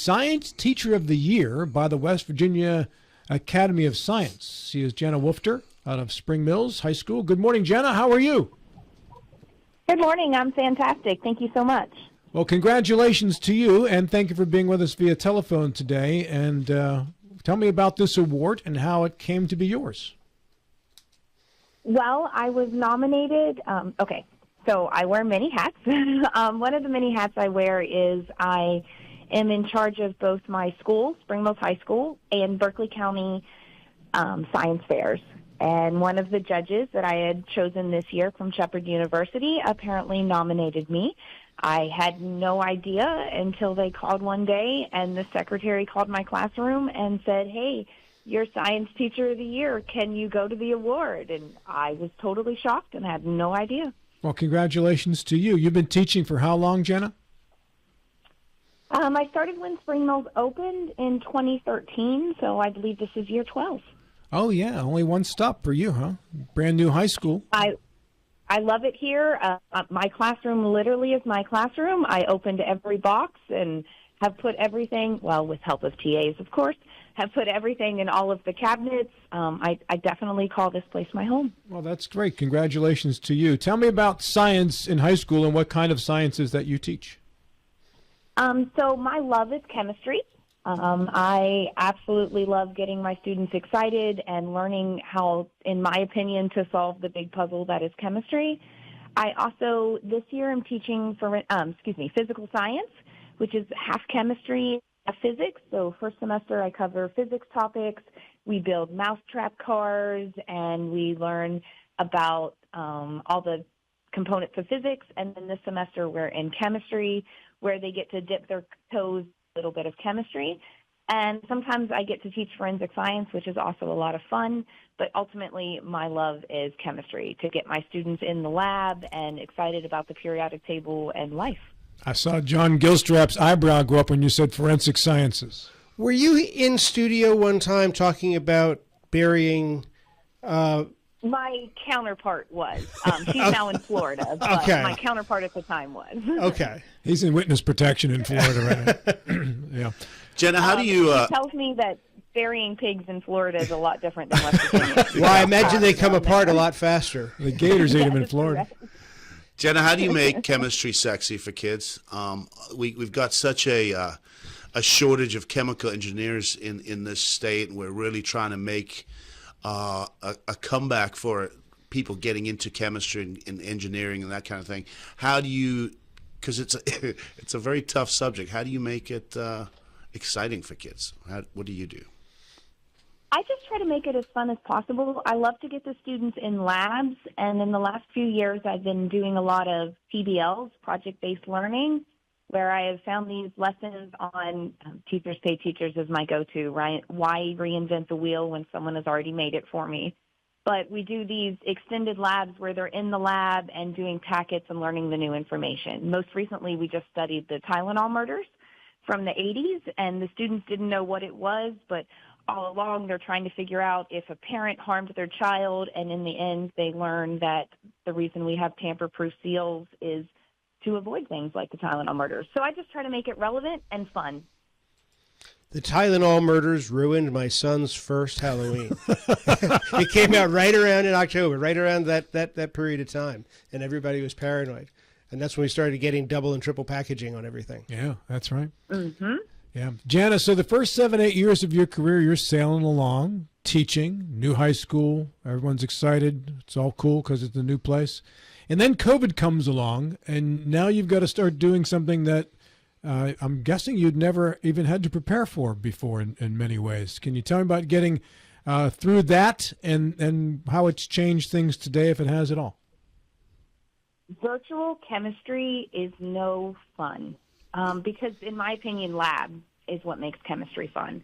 Science Teacher of the Year by the West Virginia Academy of Science. She is Jana Woofter out of Spring Mills High School. Good morning, Jana. How are you? Good morning. I'm fantastic. Thank you so much. Well, congratulations to you, and thank you for being with us via telephone today. And tell me about this award and how it came to be yours. Well, I was nominated. So I wear many hats. One of the many hats I wear is I am in charge of both my school, Spring Mills High School, and Berkeley County science fairs. And one of the judges that I had chosen this year from Shepherd University apparently nominated me. I had no idea until they called one day, and the secretary called my classroom and said, "Hey, you're Science Teacher of the Year. Can you go to the award?" And I was totally shocked and had no idea. Well, congratulations to you. You've been teaching for how long, Jana? I started when Spring Mills opened in 2013, so I believe this is year 12. Oh, yeah. Only one stop for you, huh? Brand new high school. I love it here. My classroom literally is my classroom. I opened every box and have put everything, well, with help of TAs, of course, have put everything in all of the cabinets. I definitely call this place my home. Well, that's great. Congratulations to you. Tell me about science in high school and what kind of sciences that you teach. So my love is chemistry. I absolutely love getting my students excited and learning how, in my opinion, to solve the big puzzle that is chemistry. I also, this year, am teaching physical science, which is half chemistry, half physics. So first semester, I cover physics topics. We build mousetrap cars, and we learn about all the components of physics. And then this semester, we're in chemistry, where they get to dip their toes a little bit of chemistry. And sometimes I get to teach forensic science, which is also a lot of fun. But ultimately, my love is chemistry, to get my students in the lab and excited about the periodic table and life. I saw John Gilstrap's eyebrow go up when you said forensic sciences. Were you in studio one time talking about burying... My counterpart was. She's now in Florida, but okay. My counterpart at the time was. Okay. He's in witness protection in Florida right now. Yeah. Jenna, how do you... He tells me that burying pigs in Florida is a lot different than West Virginia. Well, I imagine they come apart a lot faster. The gators eat them in Florida. Jenna, how do you make chemistry sexy for kids? We've got such a shortage of chemical engineers in this state, and we're really trying to make a comeback for people getting into chemistry and engineering and that kind of thing. How do you, because it's a very tough subject, how do you make it exciting for kids? What do you do? I just try to make it as fun as possible. I love to get the students in labs, and in the last few years I've been doing a lot of PBLs, project-based learning, where I have found these lessons on Teachers Pay Teachers as my go-to, right? Why reinvent the wheel when someone has already made it for me? But we do these extended labs where they're in the lab and doing packets and learning the new information. Most recently, we just studied the Tylenol murders from the 80s, and the students didn't know what it was, but all along they're trying to figure out if a parent harmed their child, and in the end they learn that the reason we have tamper-proof seals is to avoid things like the Tylenol murders. So I just try to make it relevant and fun. The Tylenol murders ruined my son's first Halloween. It came out right around in October, right around that period of time, and everybody was paranoid. And that's when we started getting double and triple packaging on everything. Yeah, that's right. Mm-hmm. Yeah. Jana, so the first 7-8 years of your career, you're sailing along, teaching, new high school. Everyone's excited. It's all cool because it's a new place. And then COVID comes along, and now you've got to start doing something that I'm guessing you'd never even had to prepare for before in many ways. Can you tell me about getting through that and how it's changed things today, if it has at all? Virtual chemistry is no fun because, in my opinion, lab is what makes chemistry fun.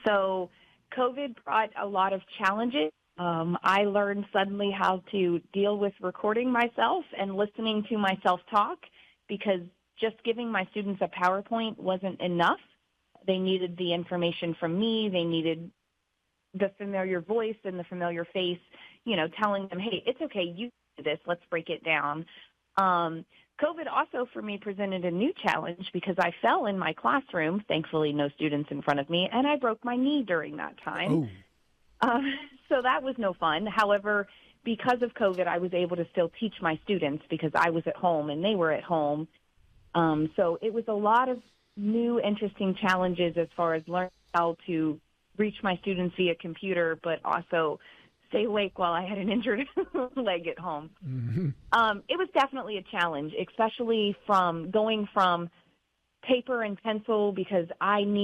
So COVID brought a lot of challenges. I learned suddenly how to deal with recording myself and listening to myself talk, because just giving my students a PowerPoint wasn't enough. They needed the information from me. They needed the familiar voice and the familiar face, telling them, hey, it's okay, you do this, let's break it down. COVID also for me presented a new challenge because I fell in my classroom, thankfully no students in front of me, and I broke my knee during that time. So that was no fun. However, because of COVID, I was able to still teach my students because I was at home and they were at home. So it was a lot of new, interesting challenges as far as learning how to reach my students via computer, but also stay awake while I had an injured leg at home. Mm-hmm. It was definitely a challenge, especially from going from paper and pencil because I'm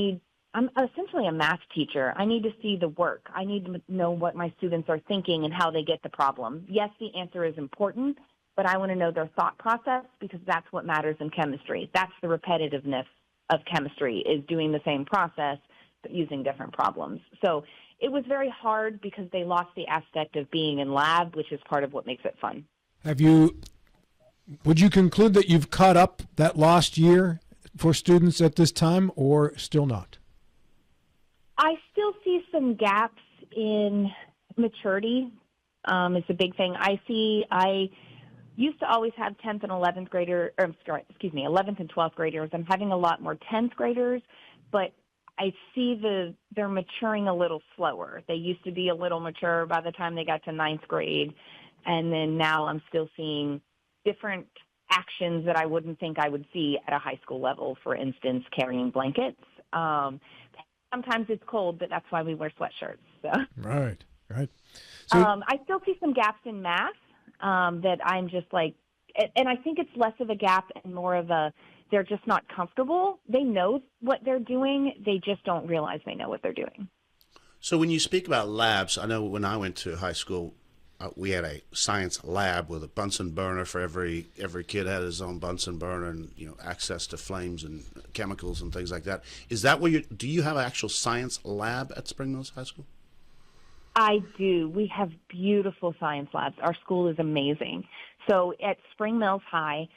essentially a math teacher. I need to see the work. I need to know what my students are thinking and how they get the problem. Yes, the answer is important, but I want to know their thought process because that's what matters in chemistry. That's the repetitiveness of chemistry, is doing the same process but using different problems. So it was very hard because they lost the aspect of being in lab, which is part of what makes it fun. Would you conclude that you've caught up that lost year for students at this time, or still not? I still see some gaps in maturity. It's a big thing. I used to always have 10th and 11th 11th and 12th graders. I'm having a lot more 10th graders, but I see they're maturing a little slower. They used to be a little mature by the time they got to 9th grade, and then now I'm still seeing different actions that I wouldn't think I would see at a high school level, for instance, carrying blankets. Sometimes it's cold, but that's why we wear sweatshirts. So. Right. So, I still see some gaps in math that I'm just like, and I think it's less of a gap and more of they're just not comfortable. They know what they're doing. They just don't realize they know what they're doing. So when you speak about labs, I know when I went to high school, we had a science lab with a Bunsen burner for every kid had his own Bunsen burner and access to flames and chemicals and things like that. Is that where do you have an actual science lab at Spring Mills High School? I do. We have beautiful science labs. Our school is amazing. So at Spring Mills High,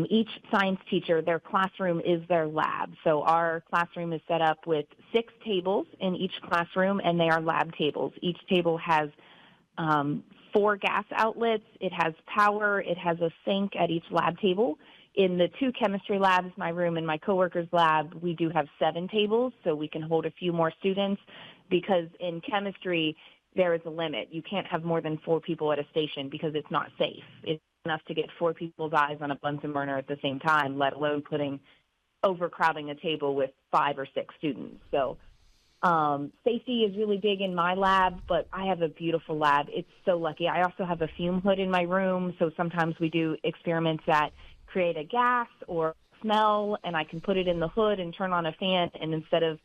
each science teacher, their classroom is their lab. So our classroom is set up with 6 tables in each classroom, and they are lab tables. Each table has 4 gas outlets. It has power. It has a sink at each lab table. In the 2 chemistry labs, my room and my coworker's lab, we do have 7 tables, so we can hold a few more students because in chemistry, there is a limit. You can't have more than 4 people at a station because it's not safe. It's enough to get 4 people's eyes on a Bunsen burner at the same time, let alone overcrowding a table with 5 or 6 students. So safety is really big in my lab, but I have a beautiful lab. It's so lucky. I also have a fume hood in my room, so sometimes we do experiments that create a gas or smell, and I can put it in the hood and turn on a fan, and instead of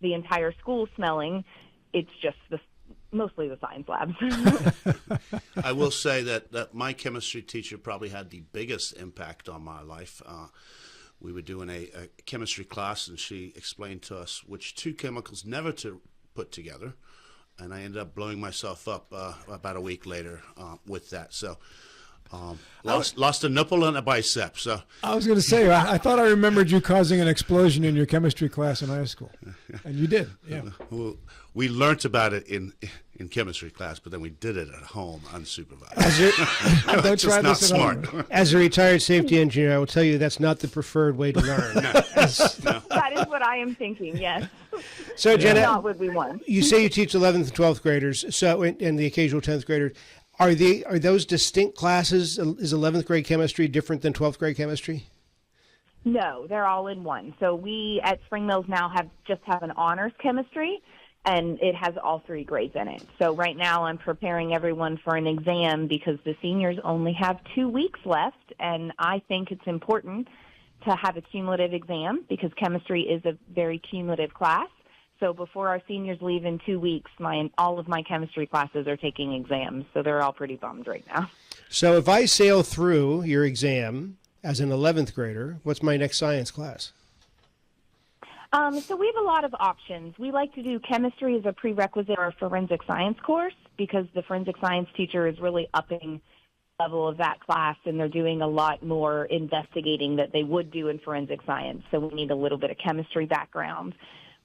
the entire school smelling, it's just mostly the science labs. I will say that my chemistry teacher probably had the biggest impact on my life. We were doing a chemistry class, and she explained to us which 2 chemicals never to put together, and I ended up blowing myself up about a week later with that. So lost a nipple and a bicep. So I was going to say, I thought I remembered you causing an explosion in your chemistry class in high school, and you did. Yeah. Well, we learned about it in chemistry class, but then we did it at home unsupervised. Don't try not this at home. smart. As a retired safety engineer, I will tell you that's not the preferred way to learn. No. That is what I am thinking, yes. So, Jana, Not what we want. you say you teach 11th and 12th graders, so and the occasional 10th graders. Are those distinct classes? Is 11th grade chemistry different than 12th grade chemistry? No, they're all in one. So we at Spring Mills now have an honors chemistry, and it has all 3 grades in it. So right now I'm preparing everyone for an exam because the seniors only have 2 weeks left, and I think it's important to have a cumulative exam because chemistry is a very cumulative class. So before our seniors leave in 2 weeks, all of my chemistry classes are taking exams, so they're all pretty bummed right now. So if I sail through your exam as an 11th grader, what's my next science class? So we have a lot of options. We like to do chemistry as a prerequisite or a forensic science course because the forensic science teacher is really upping the level of that class, and they're doing a lot more investigating that they would do in forensic science. So we need a little bit of chemistry background.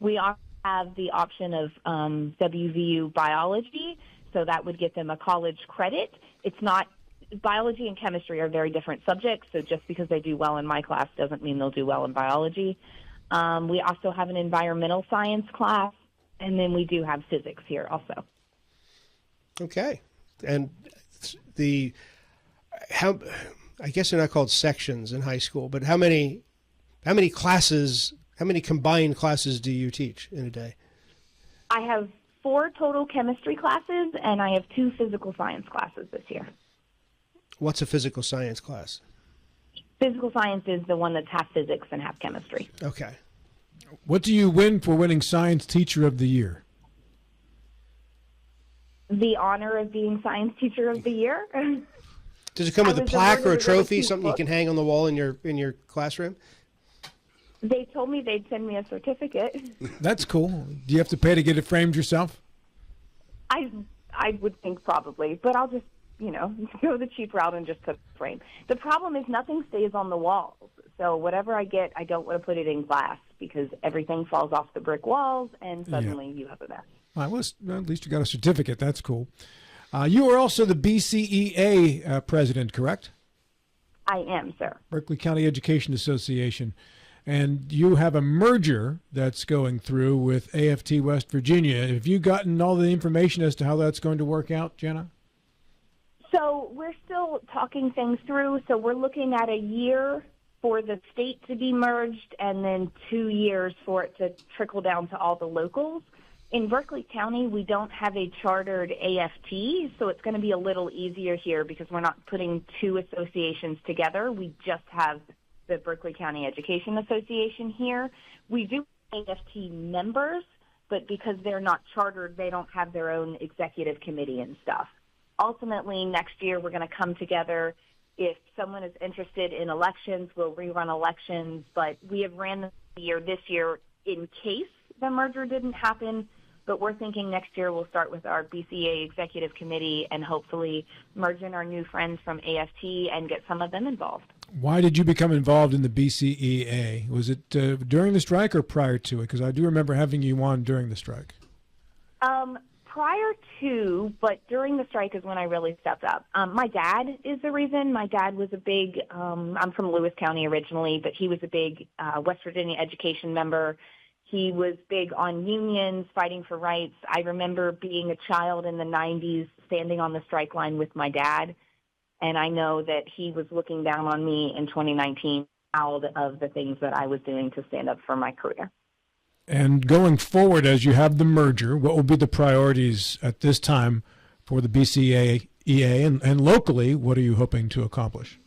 We also have the option of WVU biology, so that would get them a college credit. It's not biology and chemistry are very different subjects, so just because they do well in my class doesn't mean they'll do well in biology. We also have an environmental science class, and then we do have physics here also. Okay. And I guess they're not called sections in high school, but how many classes, how many combined classes do you teach in a day? I have 4 total chemistry classes, and I have 2 physical science classes this year. What's a physical science class? Physical science is the one that's half physics and half chemistry. Okay. What do you win for winning Science Teacher of the Year? The honor of being Science Teacher of the Year. Does it come with a plaque or a trophy, something you book. can hang on the wall in your classroom? They told me they'd send me a certificate. That's cool. Do you have to pay to get it framed yourself? I would think probably, but I'll just, go the cheap route and just put a frame. The problem is nothing stays on the walls. So whatever I get, I don't want to put it in glass because everything falls off the brick walls and suddenly you have a mess. All right, well, at least you got a certificate. That's cool. You are also the BCEA president, correct? I am, sir. Berkeley County Education Association. And you have a merger that's going through with AFT West Virginia. Have you gotten all the information as to how that's going to work out, Jana? So we're still talking things through. So we're looking at a year for the state to be merged and then 2 years for it to trickle down to all the locals. In Berkeley County, we don't have a chartered AFT, so it's going to be a little easier here because we're not putting 2 associations together. We just have the Berkeley County Education Association here. We do have AFT members, but because they're not chartered, they don't have their own executive committee and stuff. Ultimately, next year, we're going to come together. If someone is interested in elections, we'll rerun elections, but we have ran this year in case the merger didn't happen. But we're thinking next year we'll start with our BCA Executive Committee and hopefully merge in our new friends from AFT and get some of them involved. Why did you become involved in the BCEA? Was it during the strike or prior to it? Because I do remember having you on during the strike. Prior to, but during the strike is when I really stepped up. My dad is the reason. My dad was a big, I'm from Lewis County originally, but he was a big West Virginia education member. He was big on unions, fighting for rights. I remember being a child in the 90s, standing on the strike line with my dad, and I know that he was looking down on me in 2019, proud of the things that I was doing to stand up for my career. And going forward, as you have the merger, what will be the priorities at this time for the BCEA and locally, what are you hoping to accomplish?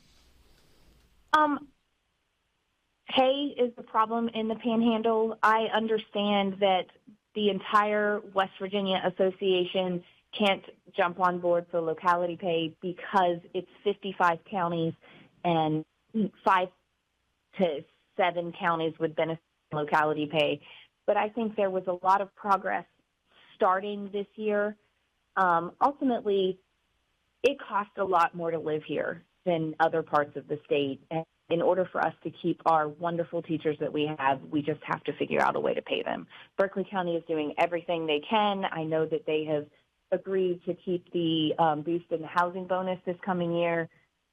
Pay is the problem in the Panhandle. I understand that the entire West Virginia Association can't jump on board for locality pay because it's 55 counties and 5 to 7 counties would benefit from locality pay. But I think there was a lot of progress starting this year. Ultimately, it costs a lot more to live here than other parts of the state. And in order for us to keep our wonderful teachers that we have, we just have to figure out a way to pay them. Berkeley County is doing everything they can. I know that they have agreed to keep the boost in the housing bonus this coming year.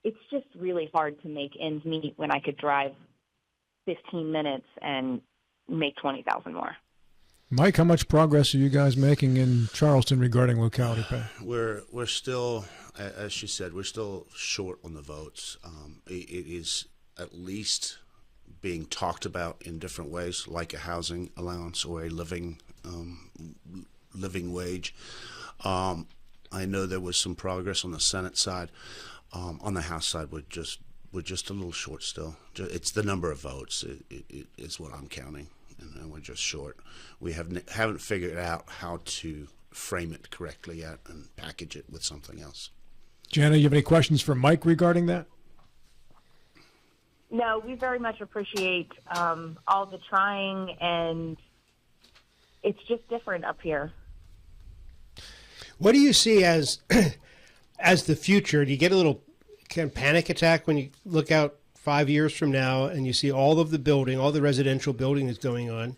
It's just really hard to make ends meet when I could drive 15 minutes and make $20,000 more. Mike, how much progress are you guys making in Charleston regarding locality pay? We're still, as she said, we're still short on the votes. It is at least being talked about in different ways, like a housing allowance or a living wage. I know there was some progress on the Senate side. On the House side, we're just a little short still. It's the number of votes is what I'm counting, and we're just short. We haven't figured out how to frame it correctly yet and package it with something else. Jana, you have any questions for Mike regarding that? No, we very much appreciate all the trying, and it's just different up here. What do you see as the future? Do you get a little kind of panic attack when you look out 5 years from now and you see all of the building, all the residential building that's going on,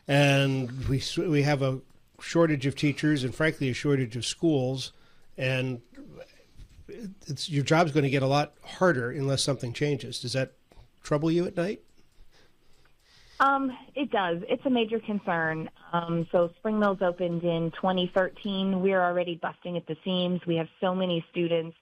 and we have a shortage of teachers and, frankly, a shortage of schools, and your job's going to get a lot harder unless something changes. Does that trouble you at night? It does. It's a major concern. So Spring Mills opened in 2013. We're already busting at the seams. We have so many students.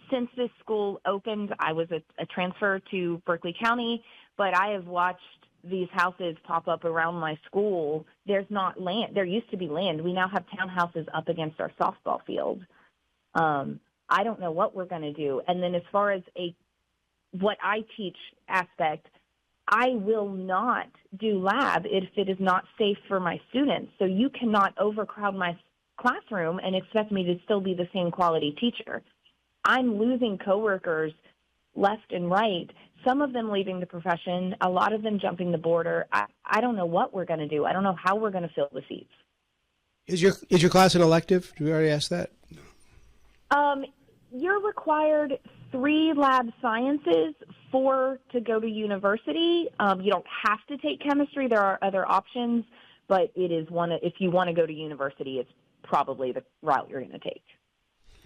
Since this school opened, I was a transfer to Berkeley County, but I have watched these houses pop up around my school. There's not land. There used to be land. We now have townhouses up against our softball field. I don't know what we're going to do. And then as far as what I teach aspect, I will not do lab if it is not safe for my students. So you cannot overcrowd my classroom and expect me to still be the same quality teacher. I'm losing coworkers left and right, some of them leaving the profession, a lot of them jumping the border. I don't know what we're going to do. I don't know how we're going to fill the seats. Is your class an elective? Did we already ask that? You're required 3 lab sciences, 4 to go to university. You don't have to take chemistry. There are other options, but it is if you want to go to university, it's probably the route you're going to take.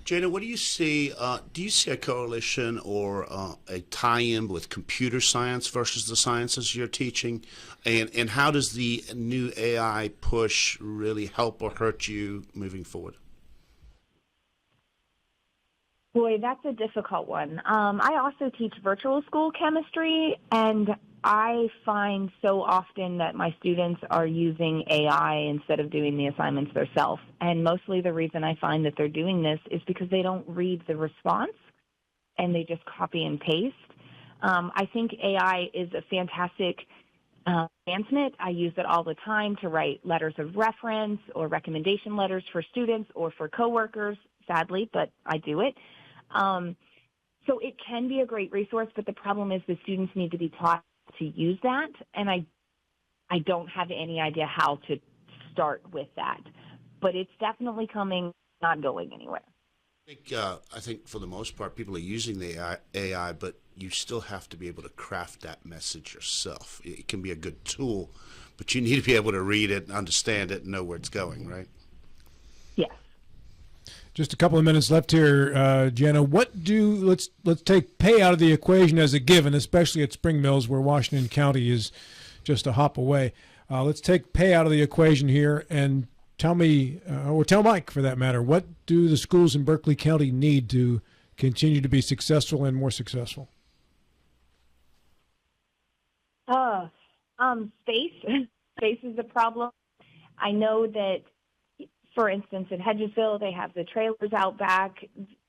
Jana, what do you see? Do you see a correlation or a tie-in with computer science versus the sciences you're teaching? And how does the new AI push really help or hurt you moving forward? Boy, that's a difficult one. I also teach virtual school chemistry, and I find so often that my students are using AI instead of doing the assignments themselves. And mostly the reason I find that they're doing this is because they don't read the response and they just copy and paste. I think AI is a fantastic advancement. I use it all the time to write letters of reference or recommendation letters for students or for coworkers, sadly, but I do it. So it can be a great resource, but the problem is the students need to be taught to use that, and I don't have any idea how to start with that. But it's definitely coming, not going anywhere. I think for the most part, people are using the AI, but you still have to be able to craft that message yourself. It can be a good tool, but you need to be able to read it, understand it, and know where it's going, right? Yes. Just a couple of minutes left here, Jana. Let's take pay out of the equation as a given, especially at Spring Mills, where Washington County is just a hop away. Let's take pay out of the equation here and tell me, or tell Mike for that matter, what do the schools in Berkeley County need to continue to be successful and more successful? Space. Space is a problem. I know that, for instance, in Hedgesville, they have the trailers out back.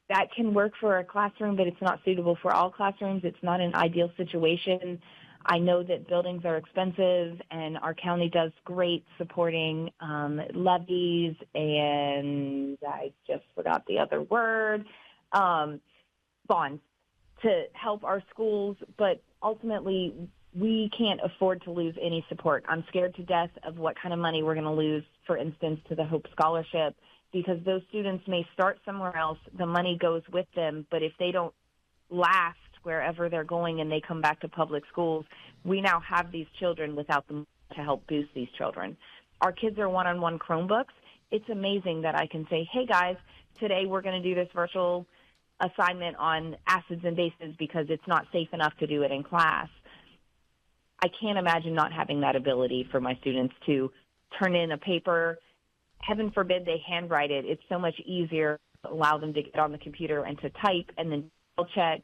That can work for a classroom, but it's not suitable for all classrooms. It's not an ideal situation. I know that buildings are expensive, and our county does great supporting levies, and I just forgot the other word, bonds to help our schools, but ultimately we can't afford to lose any support. I'm scared to death of what kind of money we're going to lose, for instance, to the Hope Scholarship, because those students may start somewhere else. The money goes with them, but if they don't last wherever they're going and they come back to public schools, we now have these children without them to help boost these children. Our kids are one-on-one Chromebooks. It's amazing that I can say, hey, guys, today we're going to do this virtual assignment on acids and bases because it's not safe enough to do it in class. I can't imagine not having that ability for my students to turn in a paper. Heaven forbid they handwrite it. It's so much easier to allow them to get on the computer and to type and then check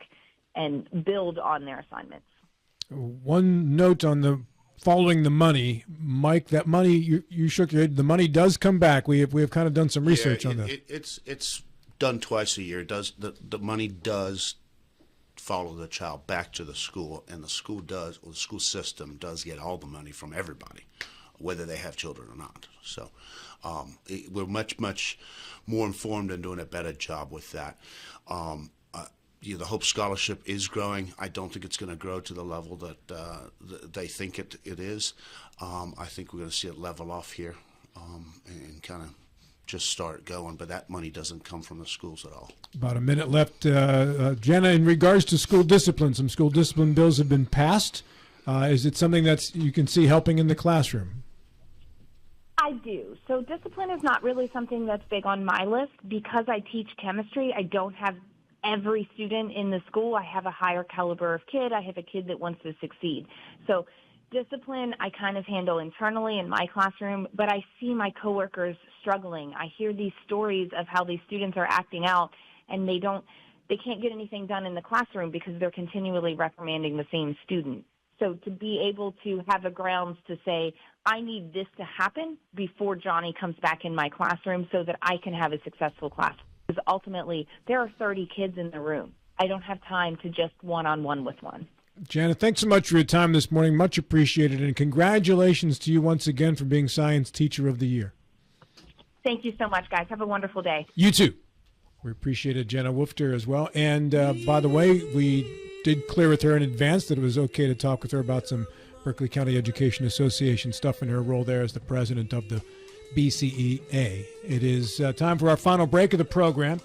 and build on their assignments. One note on the following the money, Mike. That money you shook your head. The money does come back. We have kind of done some research on that. It's done twice a year. It does the money does follow the child back to the school, and the school system does get all the money from everybody, whether they have children or not. So we're much more informed and doing a better job with that. The Hope Scholarship is growing. I don't think it's going to grow to the level that they think it is. I think we're going to see it level off here and kind of just start going. But that money doesn't come from the schools at all. About a minute left. Jana, in regards to school discipline, some school discipline bills have been passed. Is it something that you can see helping in the classroom? I do. So discipline is not really something that's big on my list. Because I teach chemistry, I don't have every student in the school. I have a higher caliber of kid. I have a kid that wants to succeed. So discipline I kind of handle internally in my classroom, but I see my coworkers struggling. I hear these stories of how these students are acting out, and they can't get anything done in the classroom because they're continually reprimanding the same student. So to be able to have a grounds to say, I need this to happen before Johnny comes back in my classroom so that I can have a successful class. Because ultimately, there are 30 kids in the room. I don't have time to just one-on-one with one. Jana, thanks so much for your time this morning. Much appreciated. And congratulations to you once again for being Science Teacher of the Year. Thank you so much, guys. Have a wonderful day. You too. We appreciated Jana Woofter as well. And by the way, we did clear with her in advance that it was okay to talk with her about some Berkeley County Education Association stuff in her role there as the president of the BCEA. It is time for our final break of the program.